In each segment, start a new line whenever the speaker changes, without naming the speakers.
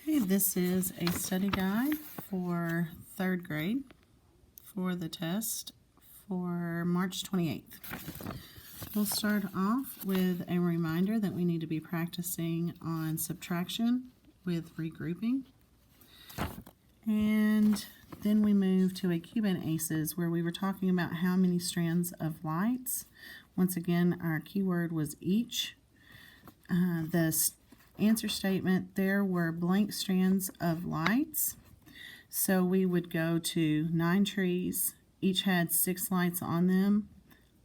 Okay, this is a study guide for 3rd grade for the test for March 28th. We'll start off with a reminder that we need to be practicing on subtraction with regrouping. And then we move to a cube and aces where we were talking about how many strands of lights. Once again, our keyword was each. The answer statement, there were blank strands of lights. So we would go to 9 trees. Each had 6 lights on them.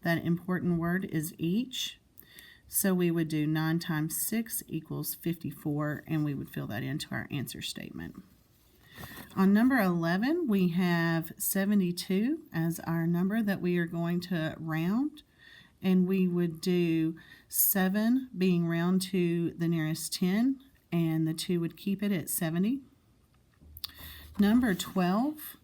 That important word is each. So we would do 9 times 6 equals 54, and we would fill that into our answer statement. On number 11, we have 72 as our number that we are going to round. And we would do 7 being round to the nearest 10, and the 2 would keep it at 70. Number 12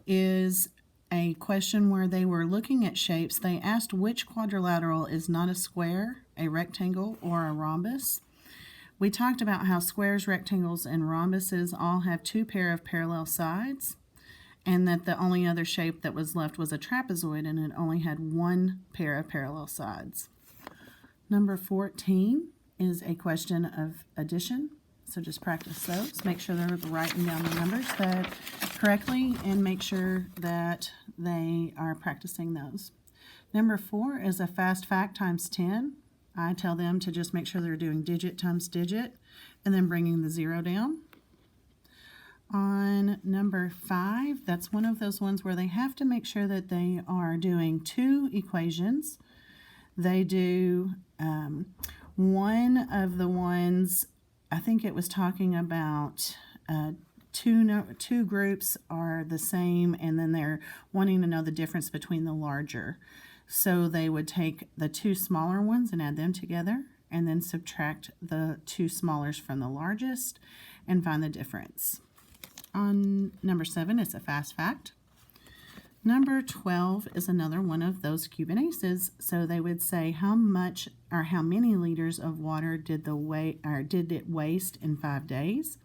is a question where they were looking at shapes. They asked which quadrilateral is not a square, a rectangle, or a rhombus. We talked about how squares, rectangles, and rhombuses all have 2 pair of parallel sides, and that the only other shape that was left was a trapezoid, and it only had 1 pair of parallel sides. Number 14 is a question of addition, so just practice those. Make sure they're writing down the numbers correctly, and make sure that they are practicing those. Number 4 is a fast fact times 10. I tell them to just make sure they're doing digit times digit, and then bringing the 0 down. On number 5, that's one of those ones where they have to make sure that they are doing 2 equations. They do one of the ones, I think it was talking about two groups are the same, and then they're wanting to know the difference between the larger. So they would take the 2 smaller ones and add them together, and then subtract the 2 smallers from the largest and find the difference. On number 7, it's a fast fact. Number 12 is another one of those cube and aces. So they would say how much or how many liters of water did it waste in 5 days?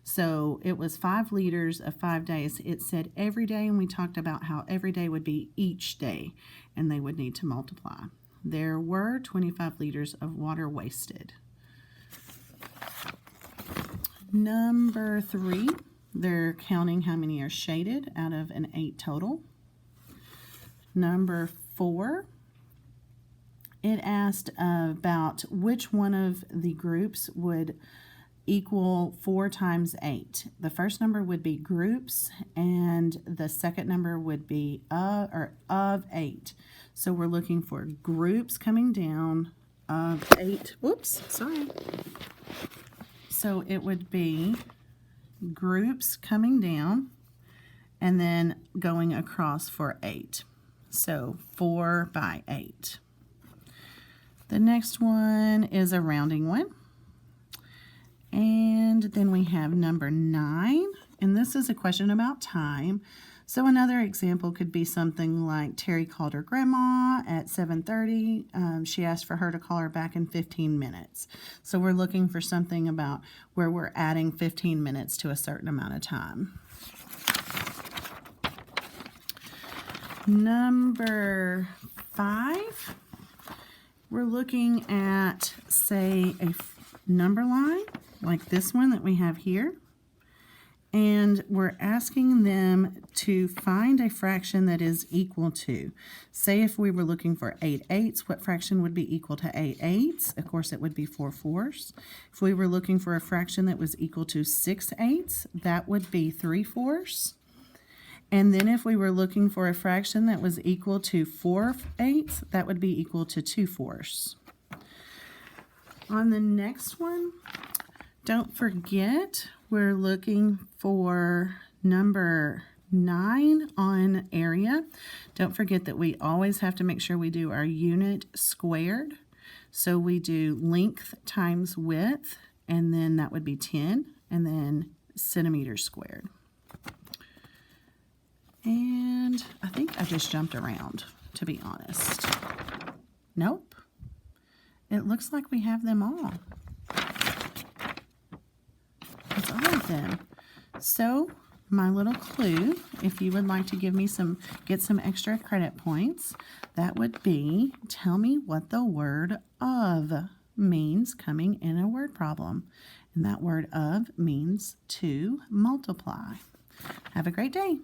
So it was 5 liters of 5 days. It said every day, and we talked about how every day would be each day, and they would need to multiply. There were 25 liters of water wasted. Number 3. They're counting how many are shaded out of an 8 total. Number 4, it asked about which one of the groups would equal 4 times 8. The first number would be groups, and the second number would be of 8. So we're looking for groups coming down of 8. Whoops, sorry. So it would be groups coming down and then going across for 8. So 4 by 8. The next one is a rounding one. And then we have number 9. And this is a question about time. So another example could be something like Terry called her grandma at 7:30. She asked for her to call her back in 15 minutes. So we're looking for something about where we're adding 15 minutes to a certain amount of time. Number 5, we're looking at, say, a number line like this one that we have here. And we're asking them to find a fraction that is equal to. Say if we were looking for 8/8, what fraction would be equal to 8/8? Of course, it would be 4/4. If we were looking for a fraction that was equal to 6/8, that would be 3/4. And then if we were looking for a fraction that was equal to 4/8, that would be equal to 2/4. On the next one, don't forget, we're looking for number 9 on area. Don't forget that we always have to make sure we do our unit squared. So we do length times width, and then that would be 10, and then centimeters squared. And I think I just jumped around, to be honest. Nope. It looks like we have them all. That's all them. So my little clue, if you would like to get some extra credit points, that would be, tell me what the word of means coming in a word problem. And that word of means to multiply. Have a great day.